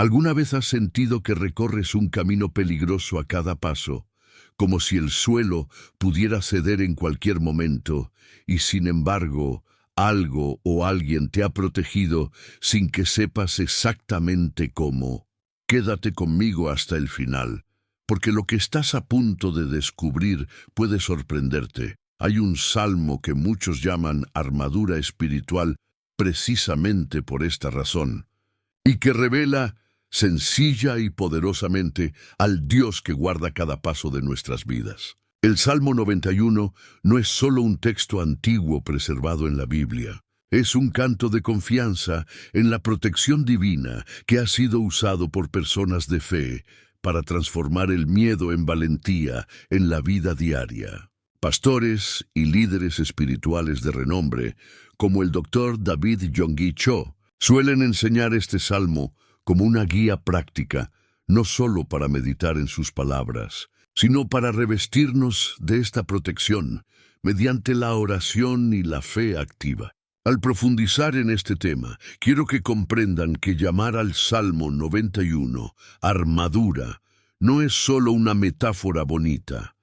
¿Alguna vez has sentido que recorres un camino peligroso a cada paso, como si el suelo pudiera ceder en cualquier momento, y sin embargo, algo o alguien te ha protegido sin que sepas exactamente cómo? Quédate conmigo hasta el final, porque lo que estás a punto de descubrir puede sorprenderte. Hay un salmo que muchos llaman armadura espiritual precisamente por esta razón, y que revela sencilla y poderosamente al Dios que guarda cada paso de nuestras vidas. El Salmo 91 no es solo un texto antiguo preservado en la Biblia. Es un canto de confianza en la protección divina que ha sido usado por personas de fe para transformar el miedo en valentía en la vida diaria. Pastores y líderes espirituales de renombre, como el Dr. David Yonggi Cho, suelen enseñar este salmo como una guía práctica, no solo para meditar en sus palabras, sino para revestirnos de esta protección mediante la oración y la fe activa. Al profundizar en este tema, quiero que comprendan que llamar al Salmo 91 armadura no es solo una metáfora bonita.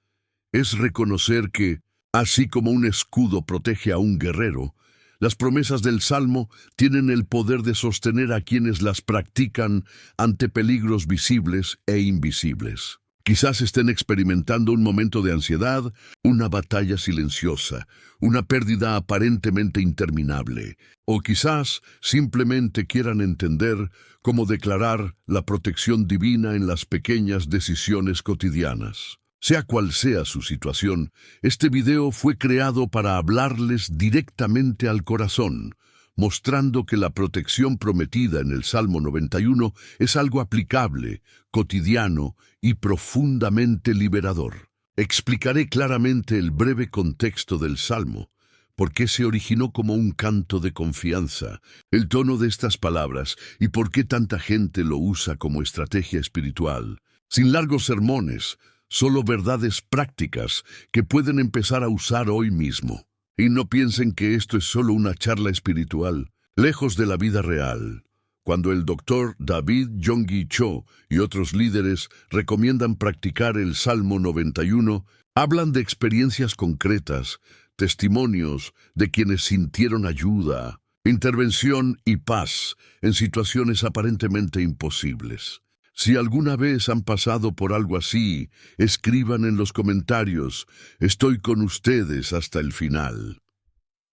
Es reconocer que, así como un escudo protege a un guerrero, las promesas del Salmo tienen el poder de sostener a quienes las practican ante peligros visibles e invisibles. Quizás estén experimentando un momento de ansiedad, una batalla silenciosa, una pérdida aparentemente interminable, o quizás simplemente quieran entender cómo declarar la protección divina en las pequeñas decisiones cotidianas. Sea cual sea su situación, este video fue creado para hablarles directamente al corazón, mostrando que la protección prometida en el Salmo 91 es algo aplicable, cotidiano y profundamente liberador. Explicaré claramente el breve contexto del Salmo, por qué se originó como un canto de confianza, el tono de estas palabras y por qué tanta gente lo usa como estrategia espiritual. Sin largos sermones, solo verdades prácticas que pueden empezar a usar hoy mismo. Y no piensen que esto es solo una charla espiritual, lejos de la vida real. Cuando el Dr. David Yonggi Cho y otros líderes recomiendan practicar el Salmo 91, hablan de experiencias concretas, testimonios de quienes sintieron ayuda, intervención y paz en situaciones aparentemente imposibles. Si alguna vez han pasado por algo así, escriban en los comentarios, estoy con ustedes hasta el final.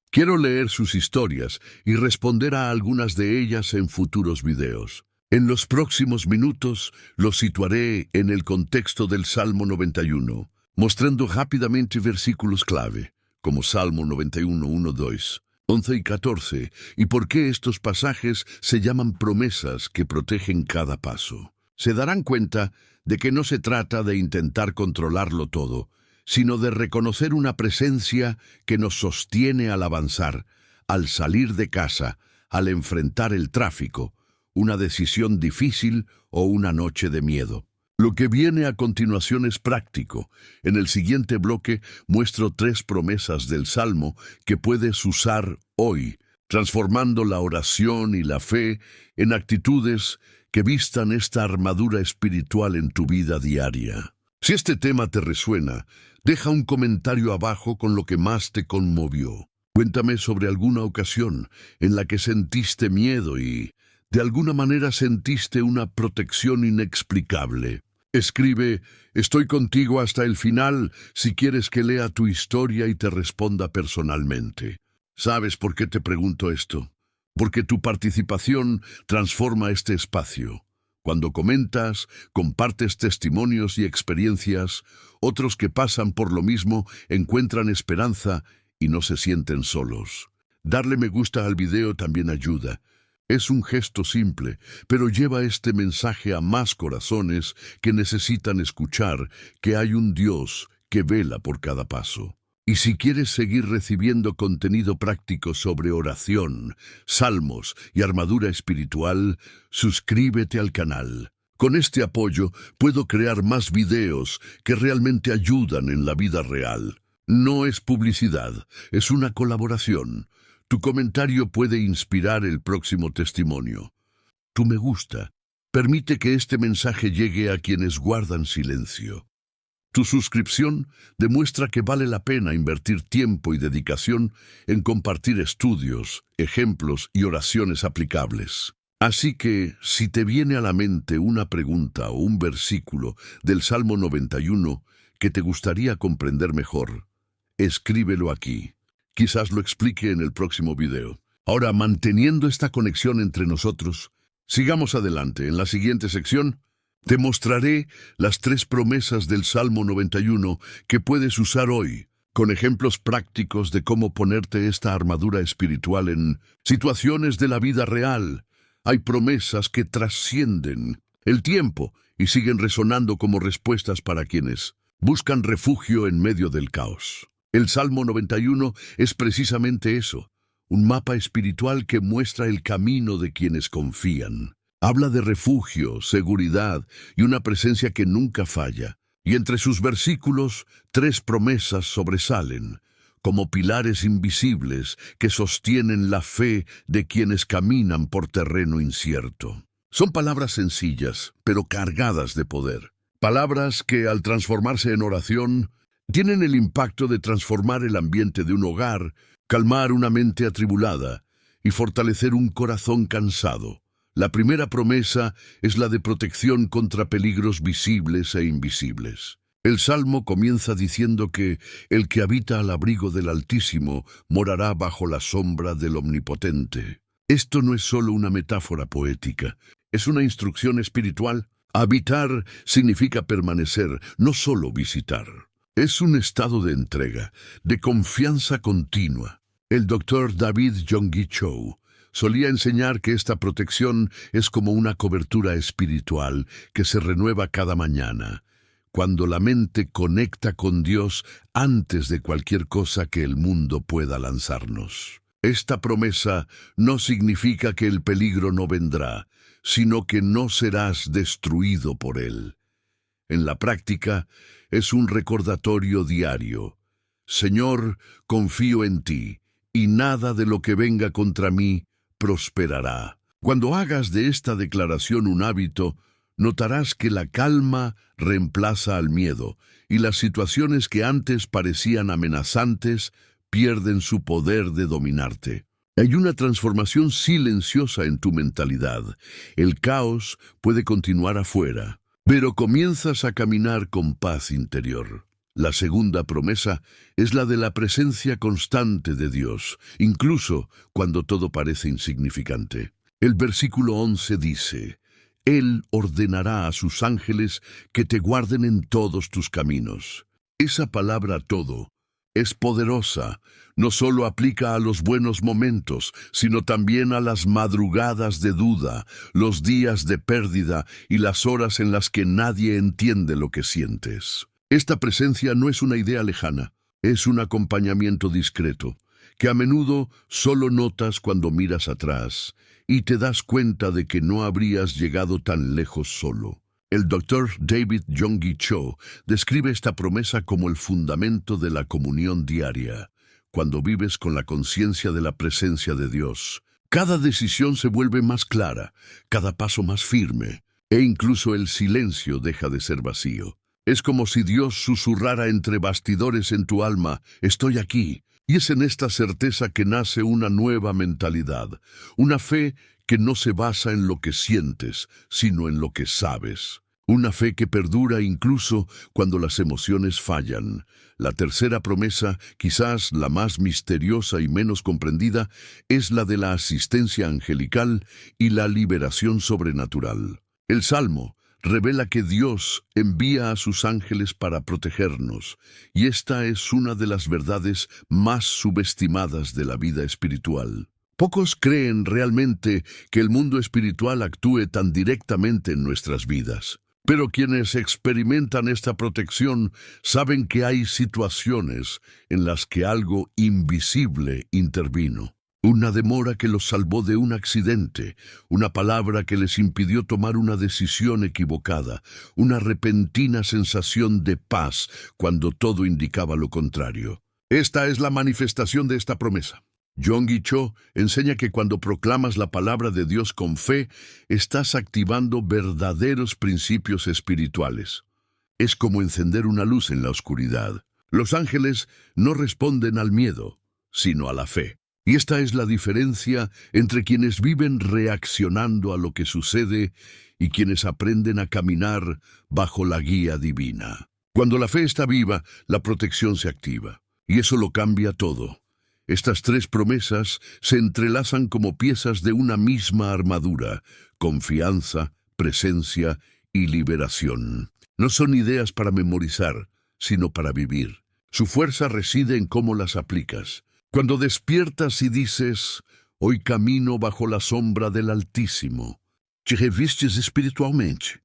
Quiero leer sus historias y responder a algunas de ellas en futuros videos. En los próximos minutos los situaré en el contexto del Salmo 91, mostrando rápidamente versículos clave, como Salmo 91, 1, 2, 11 y 14, y por qué estos pasajes se llaman promesas que protegen cada paso. Se darán cuenta de que no se trata de intentar controlarlo todo, sino de reconocer una presencia que nos sostiene al avanzar, al salir de casa, al enfrentar el tráfico, una decisión difícil o una noche de miedo. Lo que viene a continuación es práctico. En el siguiente bloque muestro 3 promesas del Salmo que puedes usar hoy, transformando la oración y la fe en actitudes que vistan esta armadura espiritual en tu vida diaria. Si este tema te resuena, deja un comentario abajo con lo que más te conmovió. Cuéntame sobre alguna ocasión en la que sentiste miedo y, de alguna manera, sentiste una protección inexplicable. Escribe, estoy contigo hasta el final, si quieres que lea tu historia y te responda personalmente. ¿Sabes por qué te pregunto esto? Porque tu participación transforma este espacio. Cuando comentas, compartes testimonios y experiencias, otros que pasan por lo mismo encuentran esperanza y no se sienten solos. Darle me gusta al video también ayuda. Es un gesto simple, pero lleva este mensaje a más corazones que necesitan escuchar que hay un Dios que vela por cada paso. Y si quieres seguir recibiendo contenido práctico sobre oración, salmos y armadura espiritual, suscríbete al canal. Con este apoyo puedo crear más videos que realmente ayudan en la vida real. No es publicidad, es una colaboración. Tu comentario puede inspirar el próximo testimonio. Tu me gusta Permite que este mensaje llegue a quienes guardan silencio. Tu suscripción demuestra que vale la pena invertir tiempo y dedicación en compartir estudios, ejemplos y oraciones aplicables. Así que, si te viene a la mente una pregunta o un versículo del Salmo 91 que te gustaría comprender mejor, escríbelo aquí. Quizás lo explique en el próximo video. Ahora, manteniendo esta conexión entre nosotros, sigamos adelante. En la siguiente sección, te mostraré las 3 promesas del Salmo 91 que puedes usar hoy, con ejemplos prácticos de cómo ponerte esta armadura espiritual en situaciones de la vida real. Hay promesas que trascienden el tiempo y siguen resonando como respuestas para quienes buscan refugio en medio del caos. El Salmo 91 es precisamente eso, un mapa espiritual que muestra el camino de quienes confían. Habla de refugio, seguridad y una presencia que nunca falla. Y entre sus versículos, 3 promesas sobresalen, como pilares invisibles que sostienen la fe de quienes caminan por terreno incierto. Son palabras sencillas, pero cargadas de poder. Palabras que, al transformarse en oración, tienen el impacto de transformar el ambiente de un hogar, calmar una mente atribulada y fortalecer un corazón cansado. La primera promesa es la de protección contra peligros visibles e invisibles. El Salmo comienza diciendo que el que habita al abrigo del Altísimo morará bajo la sombra del Omnipotente. Esto no es solo una metáfora poética, es una instrucción espiritual. Habitar significa permanecer, no solo visitar. Es un estado de entrega, de confianza continua. El Dr. David Yonggi Cho solía enseñar que esta protección es como una cobertura espiritual que se renueva cada mañana, cuando la mente conecta con Dios antes de cualquier cosa que el mundo pueda lanzarnos. Esta promesa no significa que el peligro no vendrá, sino que no serás destruido por él. En la práctica, es un recordatorio diario. Señor, confío en ti, y nada de lo que venga contra mí prosperará. Cuando hagas de esta declaración un hábito, notarás que la calma reemplaza al miedo, y las situaciones que antes parecían amenazantes pierden su poder de dominarte. Hay una transformación silenciosa en tu mentalidad. El caos puede continuar afuera, pero comienzas a caminar con paz interior. La segunda promesa es la de la presencia constante de Dios, incluso cuando todo parece insignificante. El versículo 11 dice: Él ordenará a sus ángeles que te guarden en todos tus caminos. Esa palabra todo es poderosa. No solo aplica a los buenos momentos, sino también a las madrugadas de duda, los días de pérdida y las horas en las que nadie entiende lo que sientes. Esta presencia no es una idea lejana, es un acompañamiento discreto, que a menudo solo notas cuando miras atrás y te das cuenta de que no habrías llegado tan lejos solo. El Dr. David Yonggi Cho describe esta promesa como el fundamento de la comunión diaria. Cuando vives con la conciencia de la presencia de Dios, cada decisión se vuelve más clara, cada paso más firme, e incluso el silencio deja de ser vacío. Es como si Dios susurrara entre bastidores en tu alma: estoy aquí. Y es en esta certeza que nace una nueva mentalidad, una fe que no se basa en lo que sientes, sino en lo que sabes. Una fe que perdura incluso cuando las emociones fallan. La tercera promesa, quizás la más misteriosa y menos comprendida, es la de la asistencia angelical y la liberación sobrenatural. El Salmo revela que Dios envía a sus ángeles para protegernos, y esta es una de las verdades más subestimadas de la vida espiritual. Pocos creen realmente que el mundo espiritual actúe tan directamente en nuestras vidas. Pero quienes experimentan esta protección saben que hay situaciones en las que algo invisible intervino. Una demora que los salvó de un accidente, una palabra que les impidió tomar una decisión equivocada, una repentina sensación de paz cuando todo indicaba lo contrario. Esta es la manifestación de esta promesa. Yonggi Cho enseña que cuando proclamas la palabra de Dios con fe, estás activando verdaderos principios espirituales. Es como encender una luz en la oscuridad. Los ángeles no responden al miedo, sino a la fe. Y esta es la diferencia entre quienes viven reaccionando a lo que sucede y quienes aprenden a caminar bajo la guía divina. Cuando la fe está viva, la protección se activa. Y eso lo cambia todo. Estas tres promesas se entrelazan como piezas de una misma armadura: confianza, presencia y liberación. No son ideas para memorizar, sino para vivir. Su fuerza reside en cómo las aplicas. Cuando despiertas y dices: hoy camino bajo la sombra del Altísimo, te revistes espiritualmente.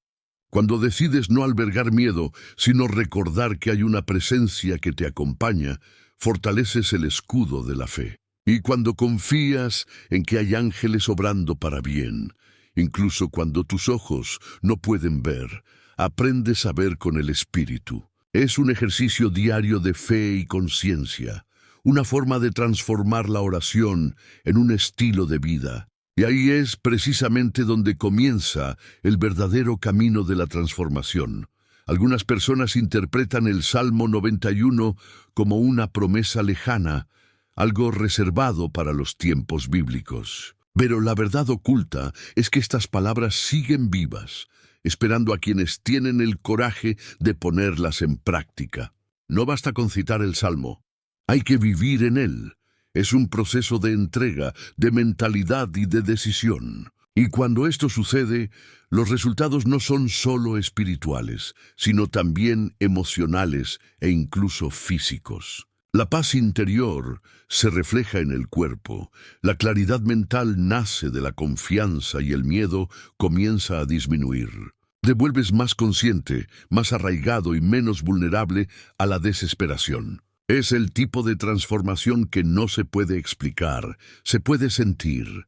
Cuando decides no albergar miedo, sino recordar que hay una presencia que te acompaña, fortaleces el escudo de la fe. Y cuando confías en que hay ángeles obrando para bien, incluso cuando tus ojos no pueden ver, aprendes a ver con el Espíritu. Es un ejercicio diario de fe y conciencia, una forma de transformar la oración en un estilo de vida. Y ahí es precisamente donde comienza el verdadero camino de la transformación. Algunas personas interpretan el Salmo 91 como una promesa lejana, algo reservado para los tiempos bíblicos. Pero la verdad oculta es que estas palabras siguen vivas, esperando a quienes tienen el coraje de ponerlas en práctica. No basta con citar el Salmo, hay que vivir en él. Es un proceso de entrega, de mentalidad y de decisión. Y cuando esto sucede, los resultados no son solo espirituales, sino también emocionales e incluso físicos. La paz interior se refleja en el cuerpo, la claridad mental nace de la confianza y el miedo comienza a disminuir. Te vuelves más consciente, más arraigado y menos vulnerable a la desesperación. Es el tipo de transformación que no se puede explicar, se puede sentir.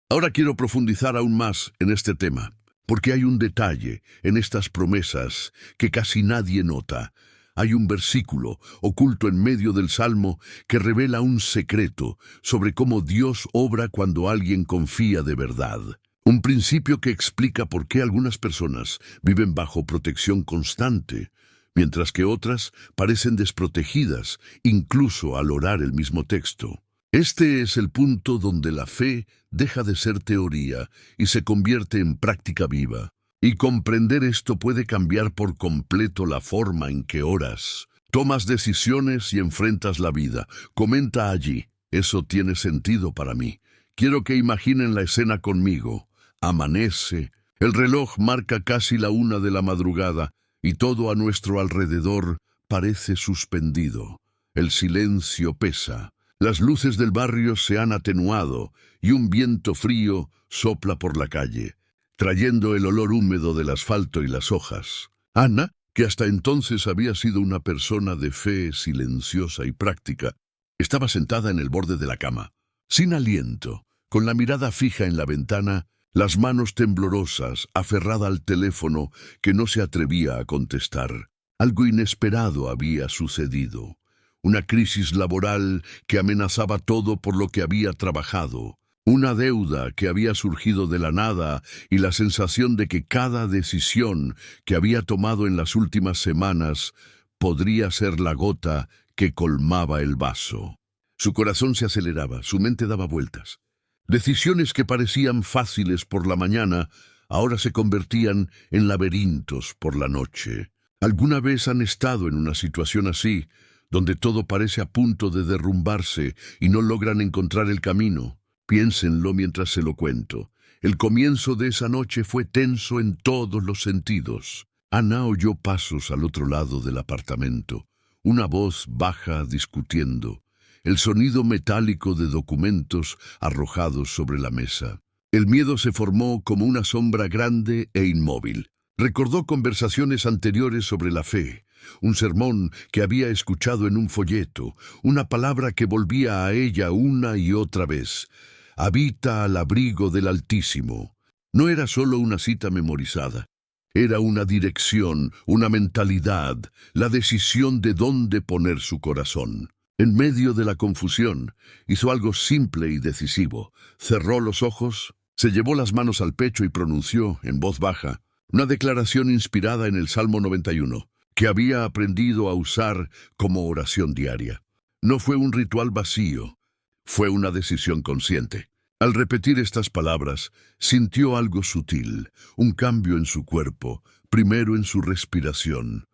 Ahora quiero profundizar aún más en este tema, porque hay un detalle en estas promesas que casi nadie nota. Hay un versículo oculto en medio del Salmo que revela un secreto sobre cómo Dios obra cuando alguien confía de verdad. Un principio que explica por qué algunas personas viven bajo protección constante, mientras que otras parecen desprotegidas, incluso al orar el mismo texto. Este es el punto donde la fe deja de ser teoría y se convierte en práctica viva. Y comprender esto puede cambiar por completo la forma en que oras. Tomas decisiones y enfrentas la vida. Comenta allí: eso tiene sentido para mí. Quiero que imaginen la escena conmigo. Amanece, el reloj marca casi la 1 de la madrugada, y todo a nuestro alrededor parece suspendido. El silencio pesa. Las luces del barrio se han atenuado y un viento frío sopla por la calle, trayendo el olor húmedo del asfalto y las hojas. Ana, que hasta entonces había sido una persona de fe silenciosa y práctica, estaba sentada en el borde de la cama, sin aliento, con la mirada fija en la ventana, las manos temblorosas, aferrada al teléfono que no se atrevía a contestar. Algo inesperado había sucedido. Una crisis laboral que amenazaba todo por lo que había trabajado. Una deuda que había surgido de la nada y la sensación de que cada decisión que había tomado en las últimas semanas podría ser la gota que colmaba el vaso. Su corazón se aceleraba, su mente daba vueltas. Decisiones que parecían fáciles por la mañana, ahora se convertían en laberintos por la noche. ¿Alguna vez han estado en una situación así, donde todo parece a punto de derrumbarse y no logran encontrar el camino? Piénsenlo mientras se lo cuento. El comienzo de esa noche fue tenso en todos los sentidos. Ana oyó pasos al otro lado del apartamento, una voz baja discutiendo, el sonido metálico de documentos arrojados sobre la mesa. El miedo se formó como una sombra grande e inmóvil. Recordó conversaciones anteriores sobre la fe, un sermón que había escuchado en un folleto, una palabra que volvía a ella una y otra vez: habita al abrigo del Altísimo. No era solo una cita memorizada, era una dirección, una mentalidad, la decisión de dónde poner su corazón. En medio de la confusión, hizo algo simple y decisivo. Cerró los ojos, se llevó las manos al pecho y pronunció, en voz baja, una declaración inspirada en el Salmo 91, que había aprendido a usar como oración diaria. No fue un ritual vacío, fue una decisión consciente. Al repetir estas palabras, sintió algo sutil, un cambio en su cuerpo, primero en su respiración.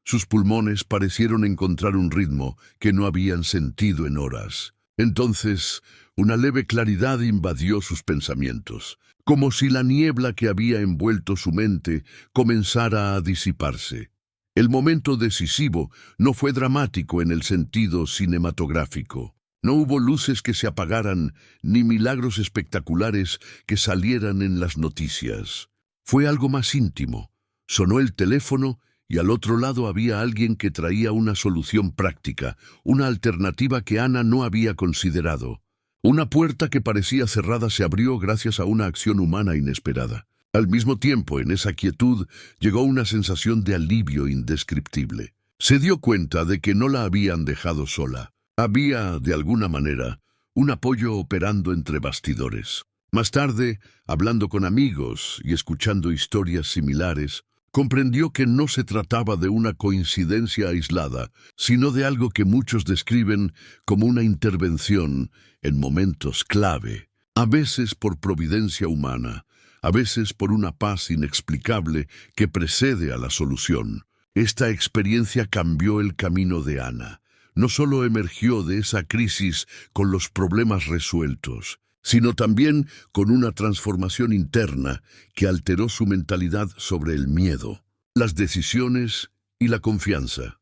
Sus pulmones parecieron encontrar un ritmo que no habían sentido en horas. Entonces, una leve claridad invadió sus pensamientos, como si la niebla que había envuelto su mente comenzara a disiparse. El momento decisivo no fue dramático en el sentido cinematográfico. No hubo luces que se apagaran, ni milagros espectaculares que salieran en las noticias. Fue algo más íntimo. Sonó el teléfono y al otro lado había alguien que traía una solución práctica, una alternativa que Ana no había considerado. Una puerta que parecía cerrada se abrió gracias a una acción humana inesperada. Al mismo tiempo, en esa quietud, llegó una sensación de alivio indescriptible. Se dio cuenta de que no la habían dejado sola. Había, de alguna manera, un apoyo operando entre bastidores. Más tarde, hablando con amigos y escuchando historias similares, comprendió que no se trataba de una coincidencia aislada, sino de algo que muchos describen como una intervención en momentos clave, a veces por providencia humana, a veces por una paz inexplicable que precede a la solución. Esta experiencia cambió el camino de Ana. No solo emergió de esa crisis con los problemas resueltos, sino también con una transformación interna que alteró su mentalidad sobre el miedo, las decisiones y la confianza.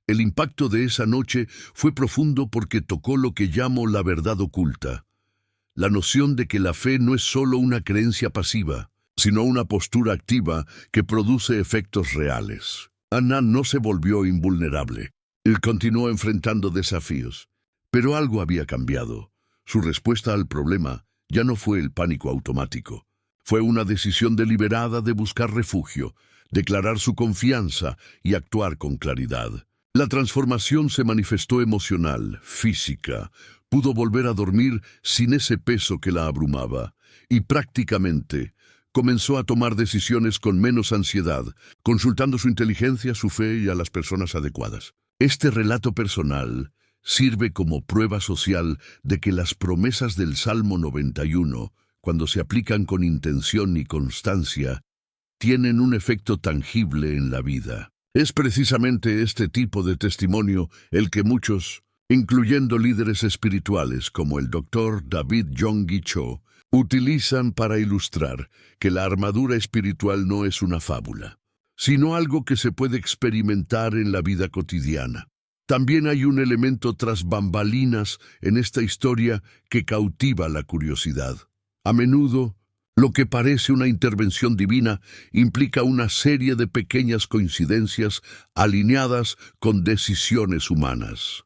El impacto de esa noche fue profundo porque tocó lo que llamo la verdad oculta, la noción de que la fe no es solo una creencia pasiva, sino una postura activa que produce efectos reales. Ana no se volvió invulnerable. Él continuó enfrentando desafíos, pero algo había cambiado. Su respuesta al problema ya no fue el pánico automático. Fue una decisión deliberada de buscar refugio, declarar su confianza y actuar con claridad. La transformación se manifestó emocional, física. Pudo volver a dormir sin ese peso que la abrumaba y prácticamente comenzó a tomar decisiones con menos ansiedad, consultando su inteligencia, su fe y a las personas adecuadas. Este relato personal sirve como prueba social de que las promesas del Salmo 91, cuando se aplican con intención y constancia, tienen un efecto tangible en la vida. Es precisamente este tipo de testimonio el que muchos, incluyendo líderes espirituales como el Dr. David Yonggi Cho, utilizan para ilustrar que la armadura espiritual no es una fábula, sino algo que se puede experimentar en la vida cotidiana. También hay un elemento tras bambalinas en esta historia que cautiva la curiosidad. A menudo, lo que parece una intervención divina implica una serie de pequeñas coincidencias alineadas con decisiones humanas.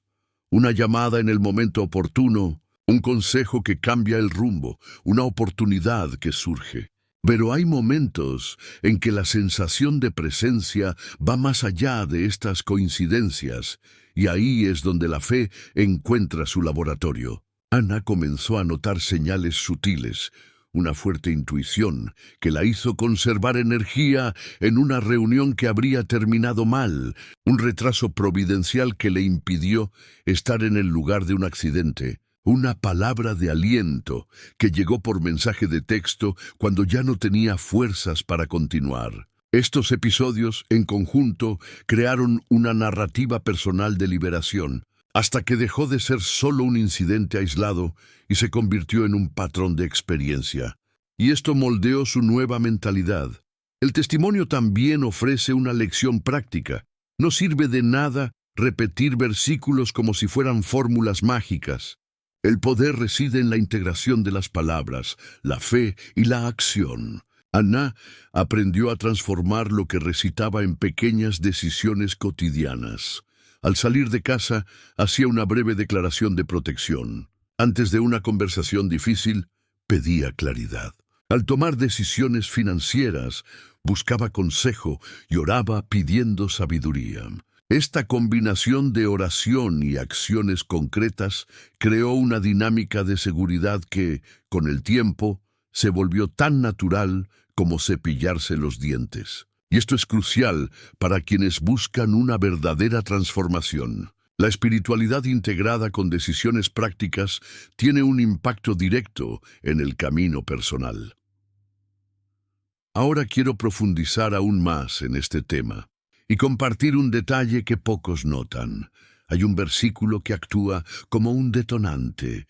Una llamada en el momento oportuno, un consejo que cambia el rumbo, una oportunidad que surge. Pero hay momentos en que la sensación de presencia va más allá de estas coincidencias, y ahí es donde la fe encuentra su laboratorio. Ana comenzó a notar señales sutiles, una fuerte intuición que la hizo conservar energía en una reunión que habría terminado mal, un retraso providencial que le impidió estar en el lugar de un accidente. Una palabra de aliento que llegó por mensaje de texto cuando ya no tenía fuerzas para continuar. Estos episodios, en conjunto, crearon una narrativa personal de liberación, hasta que dejó de ser solo un incidente aislado y se convirtió en un patrón de experiencia. Y esto moldeó su nueva mentalidad. El testimonio también ofrece una lección práctica. No sirve de nada repetir versículos como si fueran fórmulas mágicas. El poder reside en la integración de las palabras, la fe y la acción. Ana aprendió a transformar lo que recitaba en pequeñas decisiones cotidianas. Al salir de casa, hacía una breve declaración de protección. Antes de una conversación difícil, pedía claridad. Al tomar decisiones financieras, buscaba consejo y oraba pidiendo sabiduría. Esta combinación de oración y acciones concretas creó una dinámica de seguridad que, con el tiempo, se volvió tan natural como cepillarse los dientes. Y esto es crucial para quienes buscan una verdadera transformación. La espiritualidad integrada con decisiones prácticas tiene un impacto directo en el camino personal. Ahora quiero profundizar aún más en este tema y compartir un detalle que pocos notan. Hay un versículo que actúa como un detonante,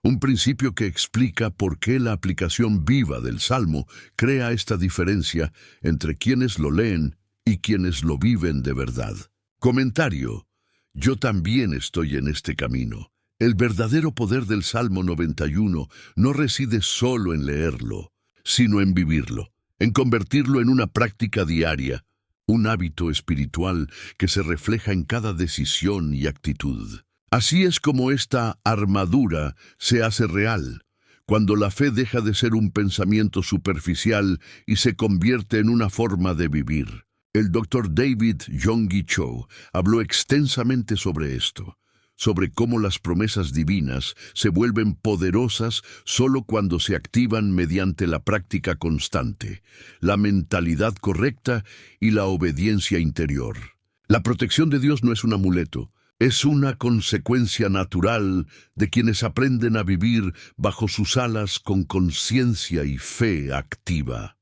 un principio que explica por qué la aplicación viva del Salmo crea esta diferencia entre quienes lo leen y quienes lo viven de verdad. Comentario: yo también estoy en este camino. El verdadero poder del Salmo 91 no reside solo en leerlo, sino en vivirlo, en convertirlo en una práctica diaria, un hábito espiritual que se refleja en cada decisión y actitud. Así es como esta armadura se hace real, cuando la fe deja de ser un pensamiento superficial y se convierte en una forma de vivir. El Dr. David Yonggi Cho habló extensamente sobre esto, sobre cómo las promesas divinas se vuelven poderosas solo cuando se activan mediante la práctica constante, la mentalidad correcta y la obediencia interior. La protección de Dios no es un amuleto, es una consecuencia natural de quienes aprenden a vivir bajo sus alas con conciencia y fe activa.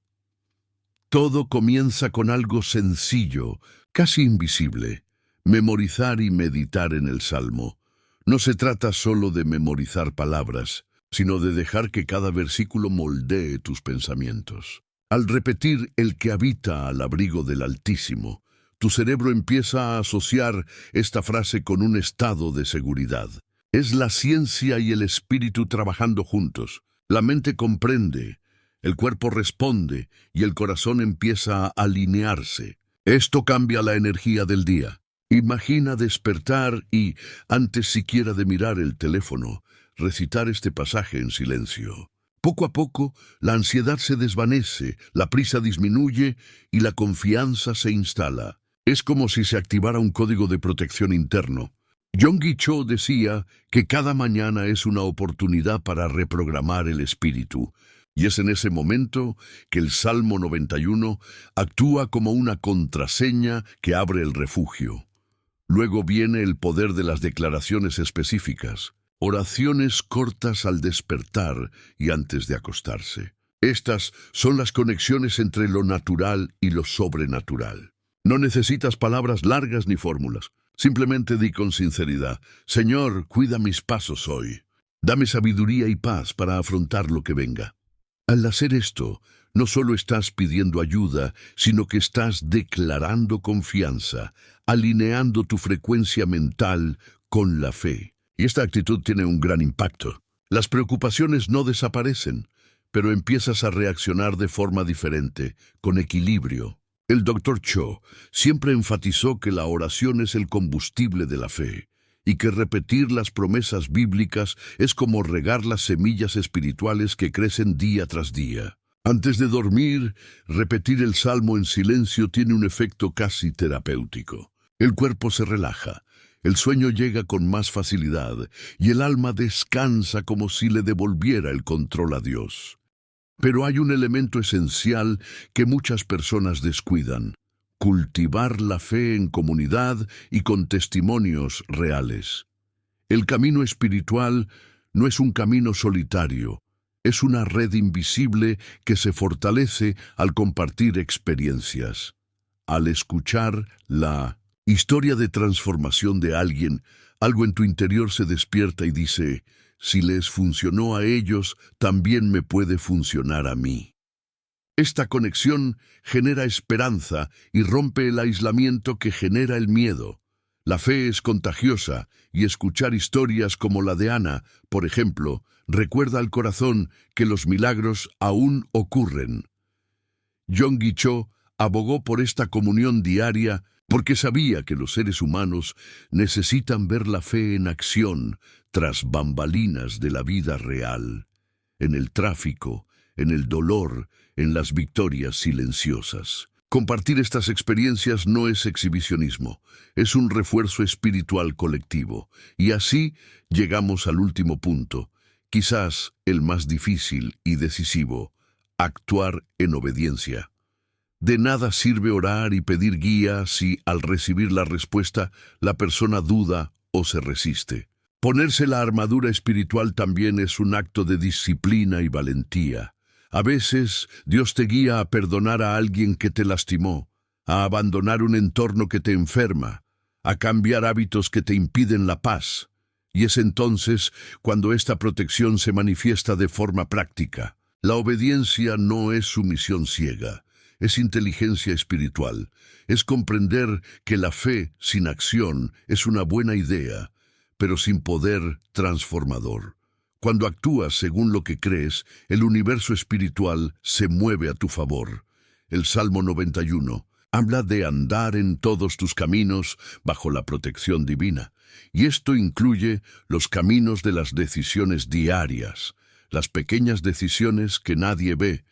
Todo comienza con algo sencillo, casi invisible: memorizar y meditar en el Salmo. No se trata solo de memorizar palabras, sino de dejar que cada versículo moldee tus pensamientos. Al repetir "el que habita al abrigo del Altísimo", tu cerebro empieza a asociar esta frase con un estado de seguridad. Es la ciencia y el espíritu trabajando juntos. La mente comprende, el cuerpo responde y el corazón empieza a alinearse. Esto cambia la energía del día. Imagina despertar y, antes siquiera de mirar el teléfono, recitar este pasaje en silencio. Poco a poco, la ansiedad se desvanece, la prisa disminuye y la confianza se instala. Es como si se activara un código de protección interno. Yonggi Cho decía que cada mañana es una oportunidad para reprogramar el espíritu, y es en ese momento que el Salmo 91 actúa como una contraseña que abre el refugio. Luego viene el poder de las declaraciones específicas, oraciones cortas al despertar y antes de acostarse. Estas son las conexiones entre lo natural y lo sobrenatural. No necesitas palabras largas ni fórmulas. Simplemente di con sinceridad: Señor, cuida mis pasos hoy. Dame sabiduría y paz para afrontar lo que venga. Al hacer esto, no solo estás pidiendo ayuda, sino que estás declarando confianza, alineando tu frecuencia mental con la fe. Y esta actitud tiene un gran impacto. Las preocupaciones no desaparecen, pero empiezas a reaccionar de forma diferente, con equilibrio. El Dr. Cho siempre enfatizó que la oración es el combustible de la fe, y que repetir las promesas bíblicas es como regar las semillas espirituales que crecen día tras día. Antes de dormir, repetir el Salmo en silencio tiene un efecto casi terapéutico. El cuerpo se relaja, el sueño llega con más facilidad, y el alma descansa como si le devolviera el control a Dios. Pero hay un elemento esencial que muchas personas descuidan: cultivar la fe en comunidad y con testimonios reales. El camino espiritual no es un camino solitario, es una red invisible que se fortalece al compartir experiencias. Al escuchar la historia de transformación de alguien, algo en tu interior se despierta y dice: si les funcionó a ellos, también me puede funcionar a mí. Esta conexión genera esperanza y rompe el aislamiento que genera el miedo. La fe es contagiosa y escuchar historias como la de Ana, por ejemplo, recuerda al corazón que los milagros aún ocurren. Yonggi Cho abogó por esta comunión diaria porque sabía que los seres humanos necesitan ver la fe en acción tras bambalinas de la vida real, en el tráfico, en el dolor, en las victorias silenciosas. Compartir estas experiencias no es exhibicionismo, es un refuerzo espiritual colectivo. Y así llegamos al último punto, quizás el más difícil y decisivo: actuar en obediencia. De nada sirve orar y pedir guía si, al recibir la respuesta, la persona duda o se resiste. Ponerse la armadura espiritual también es un acto de disciplina y valentía. A veces, Dios te guía a perdonar a alguien que te lastimó, a abandonar un entorno que te enferma, a cambiar hábitos que te impiden la paz. Y es entonces cuando esta protección se manifiesta de forma práctica. La obediencia no es sumisión ciega, es inteligencia espiritual. Es comprender que la fe sin acción es una buena idea, pero sin poder transformador. Cuando actúas según lo que crees, el universo espiritual se mueve a tu favor. El Salmo 91 habla de andar en todos tus caminos bajo la protección divina, y esto incluye los caminos de las decisiones diarias, las pequeñas decisiones que nadie ve,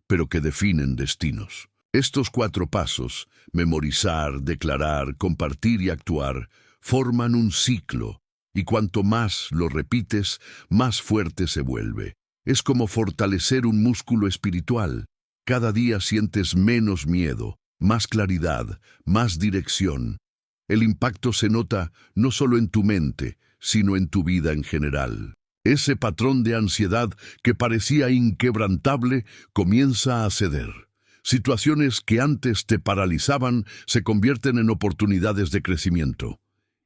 pero que definen destinos. Estos 4 pasos, memorizar, declarar, compartir y actuar, forman un ciclo, y cuanto más lo repites, más fuerte se vuelve. Es como fortalecer un músculo espiritual. Cada día sientes menos miedo, más claridad, más dirección. El impacto se nota no solo en tu mente, sino en tu vida en general. Ese patrón de ansiedad que parecía inquebrantable comienza a ceder. Situaciones que antes te paralizaban se convierten en oportunidades de crecimiento.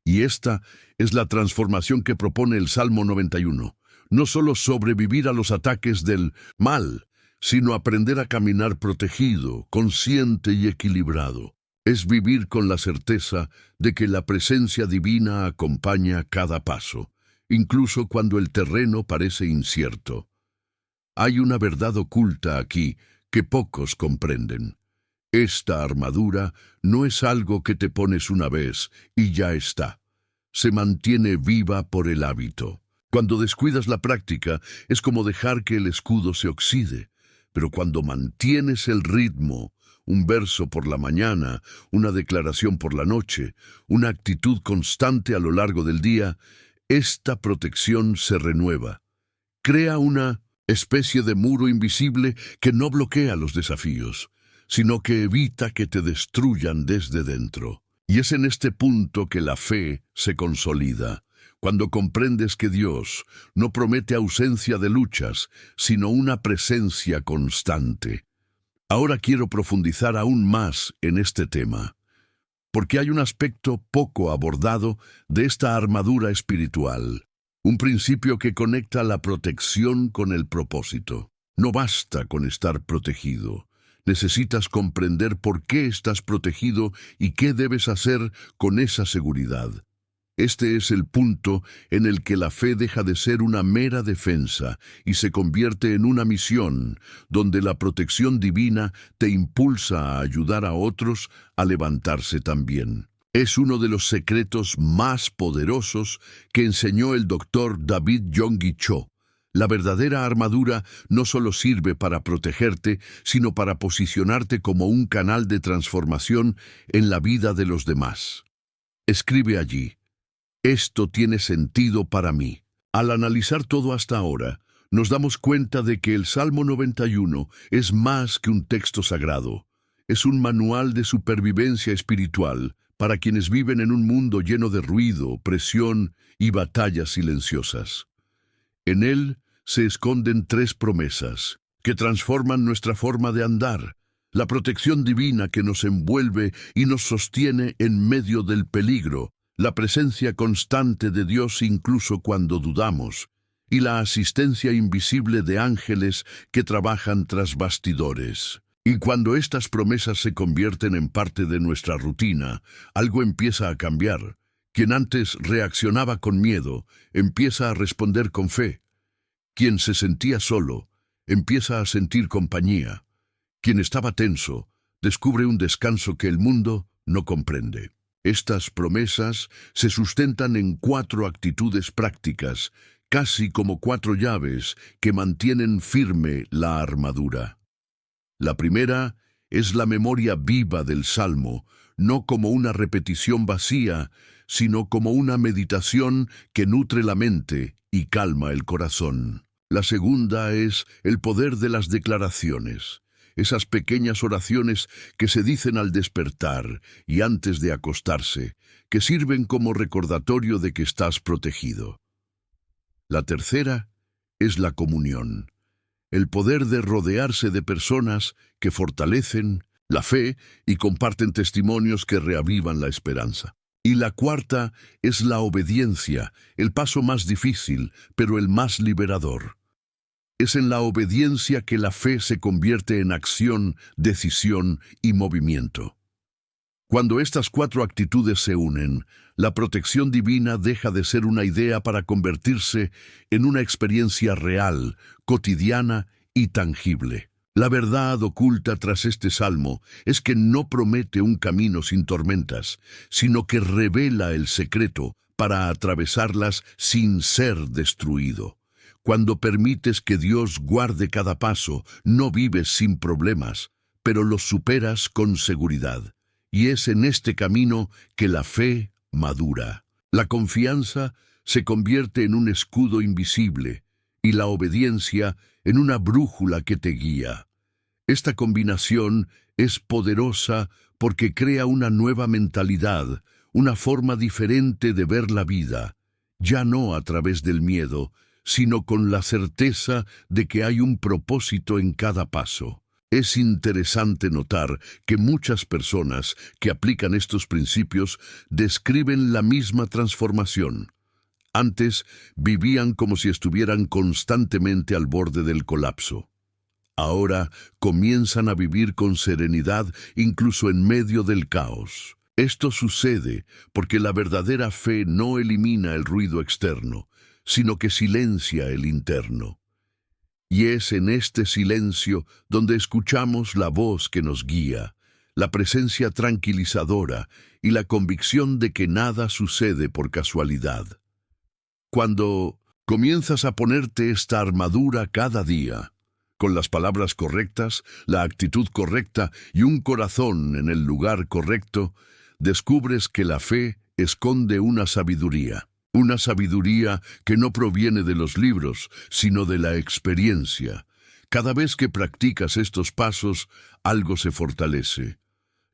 Y esta es la transformación que propone el Salmo 91. No solo sobrevivir a los ataques del mal, sino aprender a caminar protegido, consciente y equilibrado. Es vivir con la certeza de que la presencia divina acompaña cada paso, incluso cuando el terreno parece incierto. Hay una verdad oculta aquí que pocos comprenden. Esta armadura no es algo que te pones una vez y ya está. Se mantiene viva por el hábito. Cuando descuidas la práctica, es como dejar que el escudo se oxide. Pero cuando mantienes el ritmo, un verso por la mañana, una declaración por la noche, una actitud constante a lo largo del día, esta protección se renueva. Crea una especie de muro invisible que no bloquea los desafíos, sino que evita que te destruyan desde dentro. Y es en este punto que la fe se consolida, cuando comprendes que Dios no promete ausencia de luchas, sino una presencia constante. Ahora quiero profundizar aún más en este tema, porque hay un aspecto poco abordado de esta armadura espiritual, un principio que conecta la protección con el propósito. No basta con estar protegido. Necesitas comprender por qué estás protegido y qué debes hacer con esa seguridad. Este es el punto en el que la fe deja de ser una mera defensa y se convierte en una misión, donde la protección divina te impulsa a ayudar a otros a levantarse también. Es uno de los secretos más poderosos que enseñó el doctor David Yonggi Cho. La verdadera armadura no solo sirve para protegerte, sino para posicionarte como un canal de transformación en la vida de los demás. Escribe allí: esto tiene sentido para mí. Al analizar todo hasta ahora, nos damos cuenta de que el Salmo 91 es más que un texto sagrado. Es un manual de supervivencia espiritual para quienes viven en un mundo lleno de ruido, presión y batallas silenciosas. En él se esconden 3 promesas que transforman nuestra forma de andar: la protección divina que nos envuelve y nos sostiene en medio del peligro, la presencia constante de Dios incluso cuando dudamos, y la asistencia invisible de ángeles que trabajan tras bastidores. Y cuando estas promesas se convierten en parte de nuestra rutina, algo empieza a cambiar. Quien antes reaccionaba con miedo, empieza a responder con fe. Quien se sentía solo, empieza a sentir compañía. Quien estaba tenso, descubre un descanso que el mundo no comprende. Estas promesas se sustentan en 4 actitudes prácticas, casi como 4 llaves que mantienen firme la armadura. La primera es la memoria viva del Salmo, no como una repetición vacía, sino como una meditación que nutre la mente y calma el corazón. La segunda es el poder de las declaraciones, esas pequeñas oraciones que se dicen al despertar y antes de acostarse, que sirven como recordatorio de que estás protegido. La tercera es la comunión, el poder de rodearse de personas que fortalecen la fe y comparten testimonios que reavivan la esperanza. Y la cuarta es la obediencia, el paso más difícil, pero el más liberador. Es en la obediencia que la fe se convierte en acción, decisión y movimiento. Cuando estas cuatro actitudes se unen, la protección divina deja de ser una idea para convertirse en una experiencia real, cotidiana y tangible. La verdad oculta tras este salmo es que no promete un camino sin tormentas, sino que revela el secreto para atravesarlas sin ser destruido. Cuando permites que Dios guarde cada paso, no vives sin problemas, pero los superas con seguridad. Y es en este camino que la fe madura. La confianza se convierte en un escudo invisible y la obediencia en una brújula que te guía. Esta combinación es poderosa porque crea una nueva mentalidad, una forma diferente de ver la vida, ya no a través del miedo, sino con la certeza de que hay un propósito en cada paso. Es interesante notar que muchas personas que aplican estos principios describen la misma transformación. Antes vivían como si estuvieran constantemente al borde del colapso. Ahora comienzan a vivir con serenidad incluso en medio del caos. Esto sucede porque la verdadera fe no elimina el ruido externo, sino que silencia el interno. Y es en este silencio donde escuchamos la voz que nos guía, la presencia tranquilizadora y la convicción de que nada sucede por casualidad. Cuando comienzas a ponerte esta armadura cada día, con las palabras correctas, la actitud correcta y un corazón en el lugar correcto, descubres que la fe esconde una sabiduría que no proviene de los libros, sino de la experiencia. Cada vez que practicas estos pasos, algo se fortalece.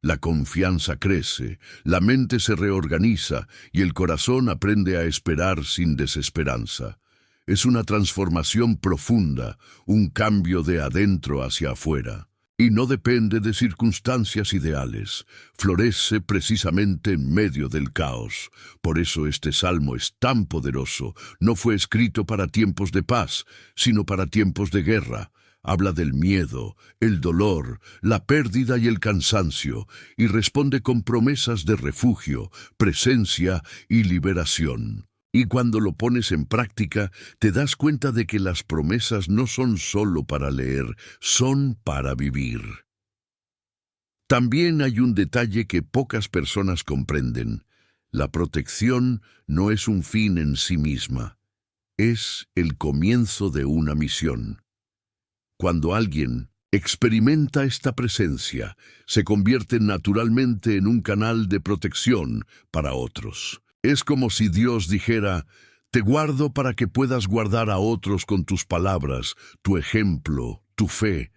La confianza crece, la mente se reorganiza y el corazón aprende a esperar sin desesperanza. Es una transformación profunda, un cambio de adentro hacia afuera. Y no depende de circunstancias ideales, florece precisamente en medio del caos. Por eso este salmo es tan poderoso. No fue escrito para tiempos de paz, sino para tiempos de guerra. Habla del miedo, el dolor, la pérdida y el cansancio, y responde con promesas de refugio, presencia y liberación. Y cuando lo pones en práctica, te das cuenta de que las promesas no son solo para leer, son para vivir. También hay un detalle que pocas personas comprenden. La protección no es un fin en sí misma, es el comienzo de una misión. Cuando alguien experimenta esta presencia, se convierte naturalmente en un canal de protección para otros. Es como si Dios dijera, te guardo para que puedas guardar a otros con tus palabras, tu ejemplo, tu fe.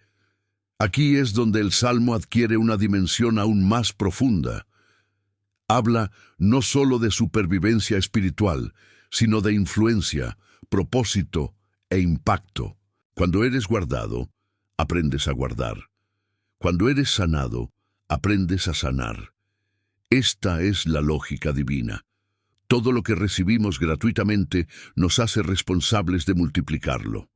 Aquí es donde el Salmo adquiere una dimensión aún más profunda. Habla no solo de supervivencia espiritual, sino de influencia, propósito e impacto. Cuando eres guardado, aprendes a guardar. Cuando eres sanado, aprendes a sanar. Esta es la lógica divina. Todo lo que recibimos gratuitamente nos hace responsables de multiplicarlo.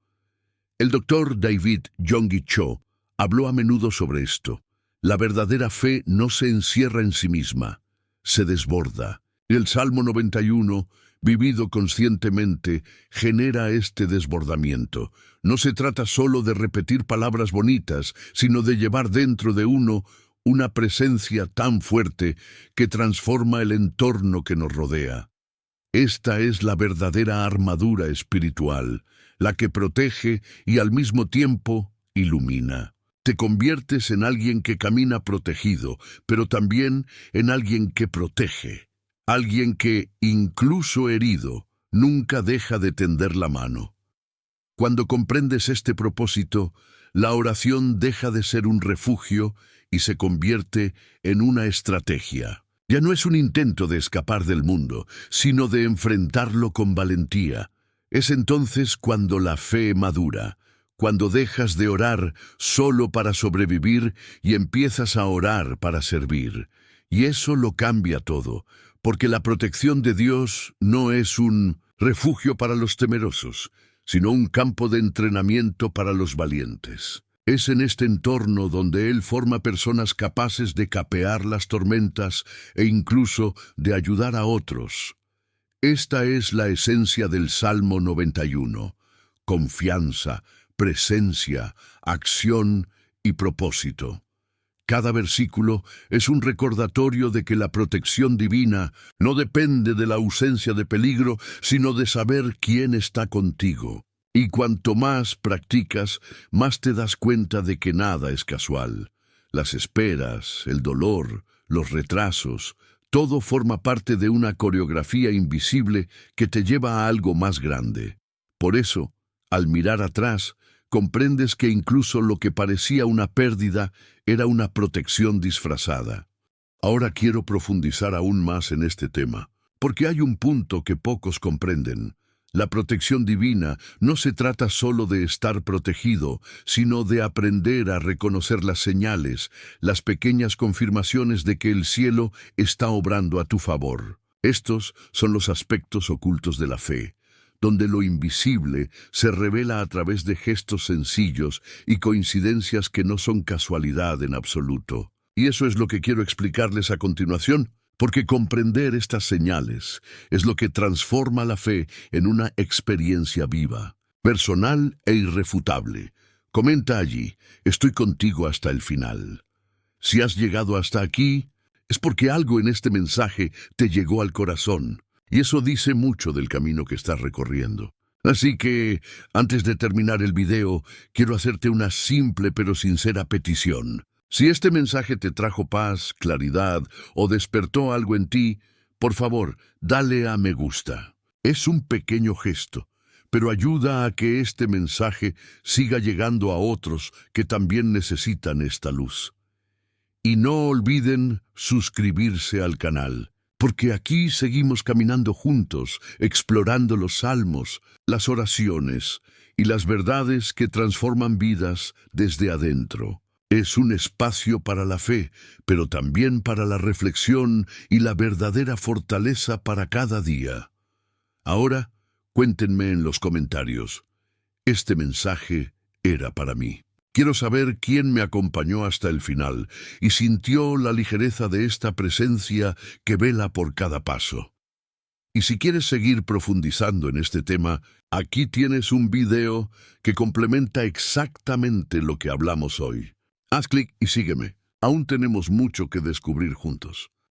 El doctor David Yonggi Cho habló a menudo sobre esto. La verdadera fe no se encierra en sí misma, se desborda. El Salmo 91, vivido conscientemente, genera este desbordamiento. No se trata solo de repetir palabras bonitas, sino de llevar dentro de uno una presencia tan fuerte que transforma el entorno que nos rodea. Esta es la verdadera armadura espiritual, la que protege y al mismo tiempo ilumina. Te conviertes en alguien que camina protegido, pero también en alguien que protege. Alguien que, incluso herido, nunca deja de tender la mano. Cuando comprendes este propósito, la oración deja de ser un refugio y se convierte en una estrategia. Ya no es un intento de escapar del mundo, sino de enfrentarlo con valentía. Es entonces cuando la fe madura, cuando dejas de orar solo para sobrevivir y empiezas a orar para servir. Y eso lo cambia todo, porque la protección de Dios no es un refugio para los temerosos, sino un campo de entrenamiento para los valientes. Es en este entorno donde Él forma personas capaces de capear las tormentas e incluso de ayudar a otros. Esta es la esencia del Salmo 91. Confianza, presencia, acción y propósito. Cada versículo es un recordatorio de que la protección divina no depende de la ausencia de peligro, sino de saber quién está contigo. Y cuanto más practicas, más te das cuenta de que nada es casual. Las esperas, el dolor, los retrasos, todo forma parte de una coreografía invisible que te lleva a algo más grande. Por eso, al mirar atrás, comprendes que incluso lo que parecía una pérdida era una protección disfrazada. Ahora quiero profundizar aún más en este tema, porque hay un punto que pocos comprenden. La protección divina no se trata solo de estar protegido, sino de aprender a reconocer las señales, las pequeñas confirmaciones de que el cielo está obrando a tu favor. Estos son los aspectos ocultos de la fe, donde lo invisible se revela a través de gestos sencillos y coincidencias que no son casualidad en absoluto. Y eso es lo que quiero explicarles a continuación, porque comprender estas señales es lo que transforma la fe en una experiencia viva, personal e irrefutable. Comenta allí, estoy contigo hasta el final. Si has llegado hasta aquí, es porque algo en este mensaje te llegó al corazón. Y eso dice mucho del camino que estás recorriendo. Así que, antes de terminar el video, quiero hacerte una simple pero sincera petición. Si este mensaje te trajo paz, claridad o despertó algo en ti, por favor, dale a me gusta. Es un pequeño gesto, pero ayuda a que este mensaje siga llegando a otros que también necesitan esta luz. Y no olviden suscribirse al canal, porque aquí seguimos caminando juntos, explorando los salmos, las oraciones y las verdades que transforman vidas desde adentro. Es un espacio para la fe, pero también para la reflexión y la verdadera fortaleza para cada día. Ahora, cuéntenme en los comentarios. Este mensaje era para mí. Quiero saber quién me acompañó hasta el final y sintió la ligereza de esta presencia que vela por cada paso. Y si quieres seguir profundizando en este tema, aquí tienes un video que complementa exactamente lo que hablamos hoy. Haz clic y sígueme. Aún tenemos mucho que descubrir juntos.